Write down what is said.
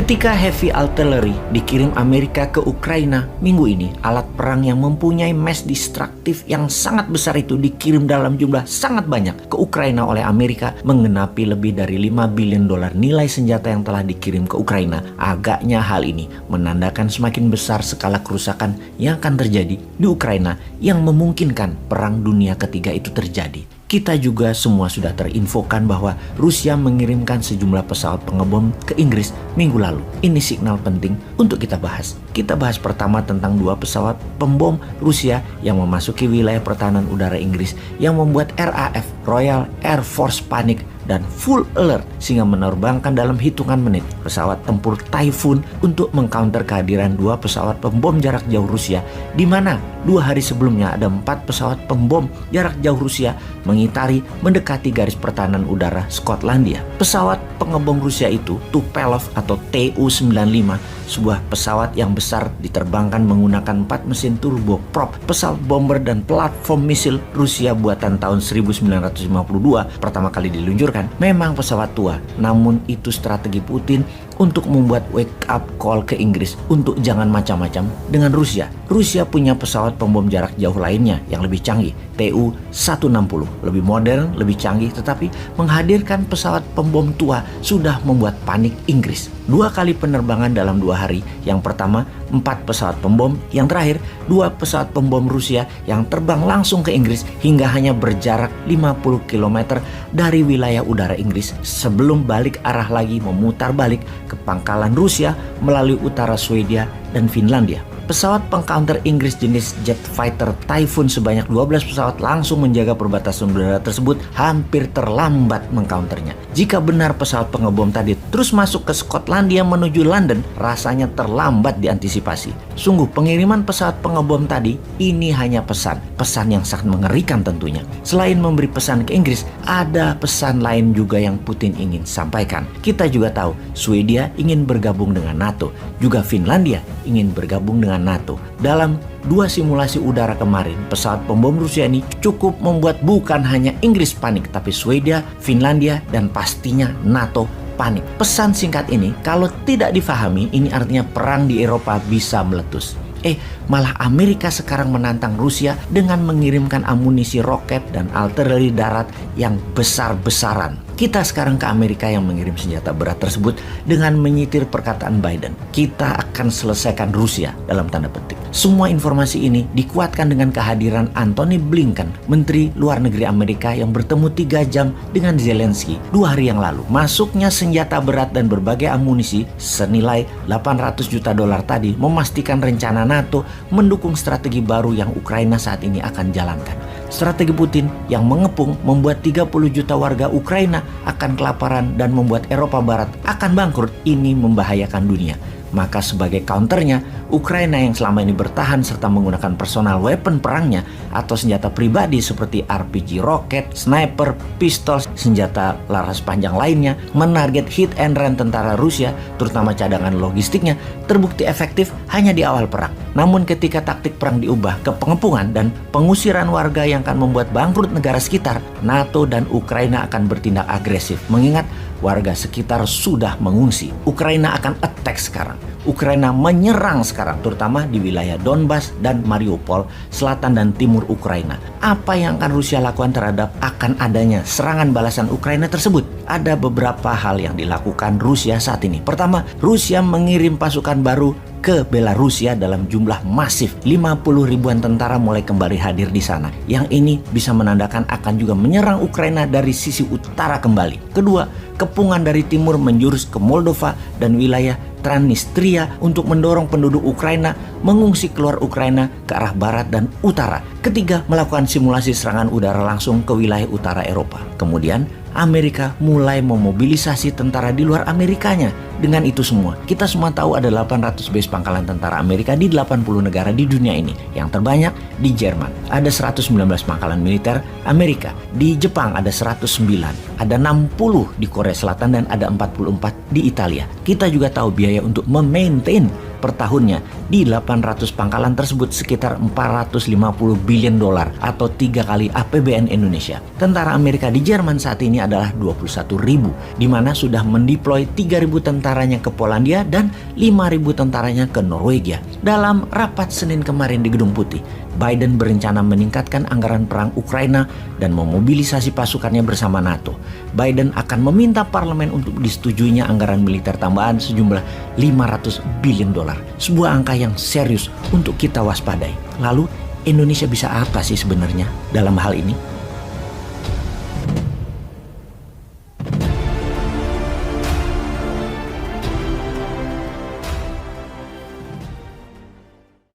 Ketika heavy artillery dikirim Amerika ke Ukraina minggu ini, alat perang yang mempunyai mass destructive yang sangat besar itu dikirim dalam jumlah sangat banyak ke Ukraina oleh Amerika, menggenapi lebih dari $5 billion nilai senjata yang telah dikirim ke Ukraina. Agaknya hal ini menandakan semakin besar skala kerusakan yang akan terjadi di Ukraina yang memungkinkan perang dunia ketiga itu terjadi. Kita juga semua sudah terinfokan bahwa Rusia mengirimkan sejumlah pesawat pengebom ke Inggris minggu lalu. Ini signal penting untuk kita bahas. Kita bahas pertama tentang 2 pesawat pembom Rusia yang memasuki wilayah pertahanan udara Inggris yang membuat RAF Royal Air Force panik dan full alert sehingga menerbangkan dalam hitungan menit pesawat tempur Typhoon untuk mengcounter kehadiran 2 pesawat pembom jarak jauh Rusia, di mana 2 hari sebelumnya ada 4 pesawat pembom jarak jauh Rusia mengitari mendekati garis pertahanan udara Skotlandia. Pesawat pengebom Rusia itu Tupelov atau Tu-95, sebuah pesawat yang besar diterbangkan menggunakan 4 mesin turboprop, pesawat bomber dan platform misil Rusia buatan tahun 1952 pertama kali diluncurkan. Memang pesawat tua, namun itu strategi Putin untuk membuat wake up call ke Inggris untuk jangan macam-macam dengan Rusia. Rusia punya pesawat pembom jarak jauh lainnya yang lebih canggih, Tu-160, lebih modern, lebih canggih, tetapi menghadirkan pesawat pembom tua sudah membuat panik Inggris. 2 kali penerbangan dalam 2 hari. Yang pertama 4 pesawat pembom, yang terakhir 2 pesawat pembom Rusia yang terbang langsung ke Inggris hingga hanya berjarak 50 km dari wilayah udara Inggris sebelum balik arah lagi memutar balik ke pangkalan Rusia melalui utara Swedia dan Finlandia. Pesawat pengcounter Inggris jenis jet fighter Typhoon sebanyak 12 pesawat langsung menjaga perbatasan udara tersebut, hampir terlambat mengcounternya. Jika benar pesawat pengebom tadi terus masuk ke Skotlandia menuju London, rasanya terlambat diantisipasi. Sungguh pengiriman pesawat pengebom tadi ini hanya pesan yang sangat mengerikan tentunya. Selain memberi pesan ke Inggris, ada pesan lain juga yang Putin ingin sampaikan. Kita juga tahu Swedia ingin bergabung dengan NATO, juga Finlandia ingin bergabung dengan NATO. Dalam 2 simulasi udara kemarin, pesawat pembom Rusia ini cukup membuat bukan hanya Inggris panik, tapi Swedia, Finlandia, dan pastinya NATO panik. Pesan singkat ini kalau tidak difahami, ini artinya perang di Eropa bisa meletus. Malah Amerika sekarang menantang Rusia dengan mengirimkan amunisi roket dan artileri darat yang besar-besaran. Kita sekarang ke Amerika yang mengirim senjata berat tersebut dengan menyitir perkataan Biden. Kita akan selesaikan Rusia dalam tanda petik. Semua informasi ini dikuatkan dengan kehadiran Antony Blinken, Menteri Luar Negeri Amerika yang bertemu 3 jam dengan Zelensky 2 hari yang lalu. Masuknya senjata berat dan berbagai amunisi senilai $800 juta tadi memastikan rencana NATO mendukung strategi baru yang Ukraina saat ini akan jalankan. Strategi Putin yang mengepung membuat 30 juta warga Ukraina akan kelaparan dan membuat Eropa Barat akan bangkrut. Ini membahayakan dunia. Maka sebagai counternya, Ukraina yang selama ini bertahan serta menggunakan personal weapon perangnya atau senjata pribadi seperti RPG roket, sniper, pistol, senjata laras panjang lainnya, menarget hit and run tentara Rusia, terutama cadangan logistiknya, terbukti efektif hanya di awal perang. Namun ketika taktik perang diubah ke pengepungan dan pengusiran warga yang akan membuat bangkrut negara sekitar, NATO dan Ukraina akan bertindak agresif, mengingat warga sekitar sudah mengungsi. Ukraina akan attack sekarang. Ukraina menyerang sekarang, terutama di wilayah Donbas dan Mariupol, selatan dan timur Ukraina. Apa yang akan Rusia lakukan terhadap akan adanya serangan balasan Ukraina tersebut? Ada beberapa hal yang dilakukan Rusia saat ini. Pertama, Rusia mengirim pasukan baru ke Belarusia dalam jumlah masif. 50 ribuan tentara mulai kembali hadir di sana. Yang ini bisa menandakan akan juga menyerang Ukraina dari sisi utara kembali. Kedua, kepungan dari timur menjurus ke Moldova dan wilayah Transnistria untuk mendorong penduduk Ukraina mengungsi keluar Ukraina ke arah barat dan utara. Ketiga, melakukan simulasi serangan udara langsung ke wilayah utara Eropa. Kemudian, Amerika mulai memobilisasi tentara di luar Amerikanya. Dengan itu semua, kita semua tahu ada 800 base pangkalan tentara Amerika di 80 negara di dunia ini. Yang terbanyak di Jerman, ada 119 pangkalan militer Amerika. Di Jepang ada 109, ada 60 di Korea Selatan dan ada 44 di Italia. Kita juga tahu biaya untuk memaintain per tahunnya. Di 800 pangkalan tersebut sekitar 450 billion dolar atau 3 kali APBN Indonesia. Tentara Amerika di Jerman saat ini adalah 21.000, di mana sudah mendeploy 3.000 tentaranya ke Polandia dan 5.000 tentaranya ke Norwegia. Dalam rapat Senin kemarin di Gedung Putih, Biden berencana meningkatkan anggaran perang Ukraina dan memobilisasi pasukannya bersama NATO. Biden akan meminta parlemen untuk disetujuinya anggaran militer tambahan sejumlah 500 billion dolar. Sebuah angka yang serius untuk kita waspadai. Lalu Indonesia bisa apa sih sebenarnya dalam hal ini?